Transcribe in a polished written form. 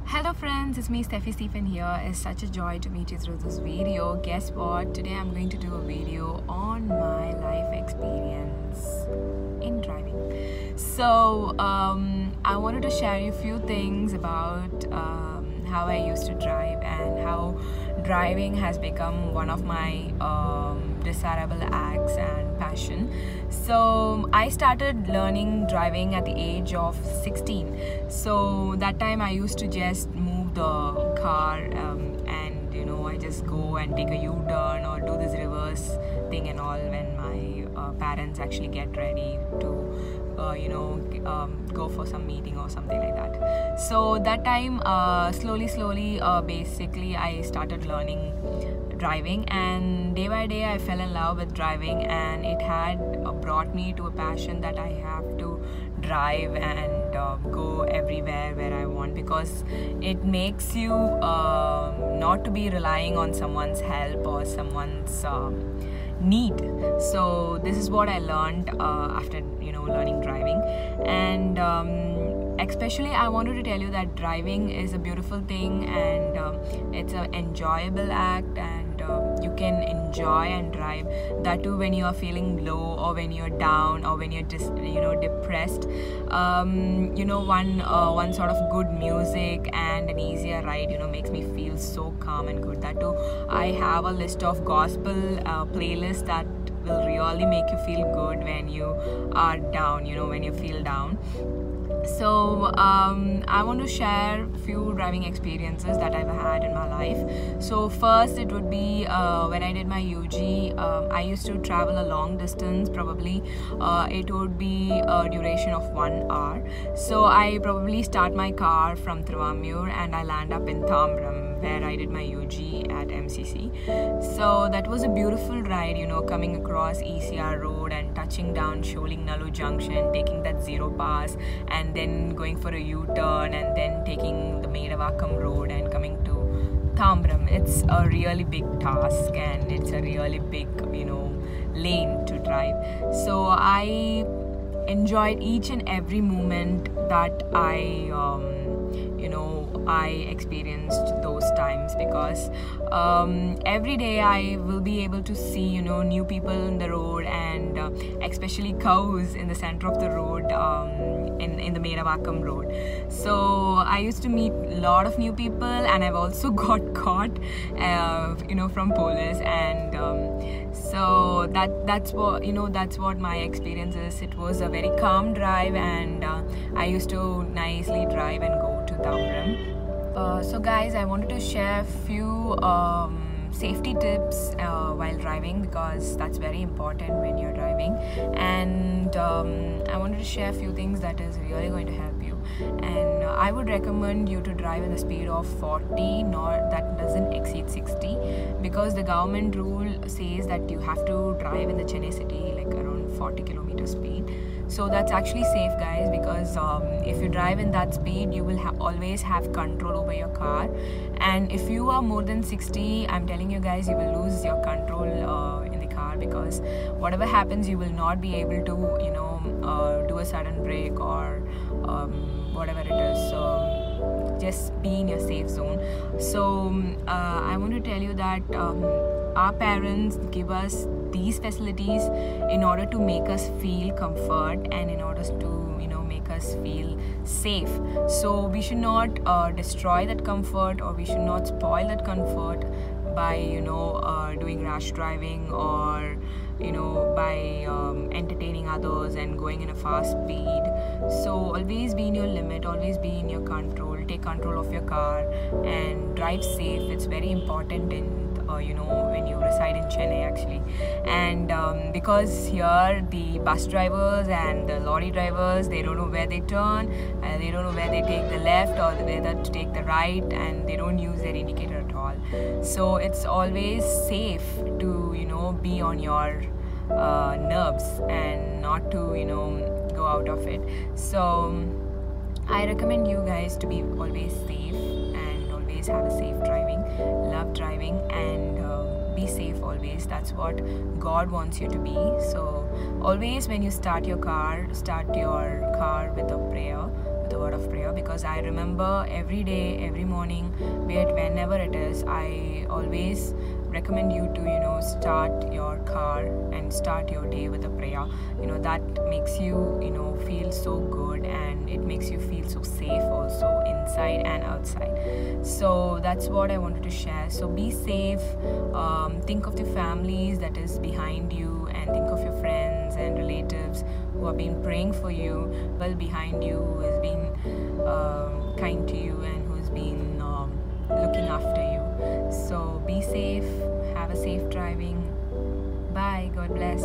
Hello friends, it's me Steffy here. It's such a joy to meet you through this video. Guess what? Today I'm going to do a video on my life experience in driving. So I wanted to share you a few things about how I used to drive and how driving has become one of my desirable acts and passion. So I started learning driving at the age of 16. So that time I used to just move the car and I just go and take a U-turn or do this reverse thing and all when my parents actually get ready to go for some meeting or something like that. So that time slowly basically I started learning driving, and day by day I fell in love with driving, and it had brought me to a passion that I have to drive and go everywhere where I want, because it makes you not to be relying on someone's help or someone's need. So this is what I learned after learning driving. And especially I wanted to tell you that driving is a beautiful thing, and it's an enjoyable act, and you can enjoy and drive, that too when you are feeling low or when you're down or when you're just depressed. One sort of good music and an easier ride makes me feel so calm and good. That too, I have a list of gospel playlists that will really make you feel good when you are down, when you feel down. So I want to share a few driving experiences that I've had in my life. So first it would be when I did my UG. I used to travel a long distance. Probably it would be a duration of 1 hour. So I probably start my car from Trivandrum and I land up in Thambram, where I did my UG at MCC. So that was a beautiful ride, coming across ECR road and touching down Sholing-Nallu junction, taking that zero pass, and then going for a U-turn, and then taking the Medavakam road and coming to Thambram. It's a really big task, and it's a really big lane to drive. So I enjoyed each and every moment that I experienced those times, because every day I will be able to see new people in the road, and especially cows in the center of the road, in the Medavakam road. So I used to meet a lot of new people, and I've also got caught from police, and so that's what my experience is. It was a very calm drive, and I used to nicely drive and go to Thambram. So guys, I wanted to share a few safety tips while driving, because that's very important when you're driving, and I wanted to share a few things that is really going to help you. And I would recommend you to drive in the speed of 40, not that doesn't exceed 60, because the government rule says that you have to drive in the Chennai city like around 40 km speed. So that's actually safe, guys, because if you drive in that speed, you will always have control over your car. And if you are more than 60, I'm telling you guys, you will lose your control in the car, because whatever happens, you will not be able to do a sudden brake or whatever it is. So just be in your safe zone. So I want to tell you that our parents give us these facilities in order to make us feel comfort, and in order to make us feel safe. So we should not destroy that comfort, or we should not spoil that comfort by doing rash driving, or by entertaining others and going in a fast speed. So always be in your limit, always be in your control. Take control of your car and drive safe. It's very important in when you reside in Chennai, actually. And because here the bus drivers and the lorry drivers, they don't know where they turn, they don't know where they take the left or whether to take the right, and they don't use their indicator at all. So it's always safe to be on your nerves and not to go out of it. So I recommend you guys to be always safe and always have a safe driving. Love driving, and be safe always. That's what God wants you to be. So always when you start your car with a prayer, with the word of prayer, because I remember every day, every morning, be it whenever it is, I always recommend you to start your car and start your day with a prayer. That makes you feel so good, and it makes you feel so safe also, inside and outside. So that's what I wanted to share. So be safe, think of the families that is behind you, and think of your friends and relatives who have been praying for you, well behind you, who has been kind to you, and who's been looking after you. So be safe, have a safe driving. Bye, God bless.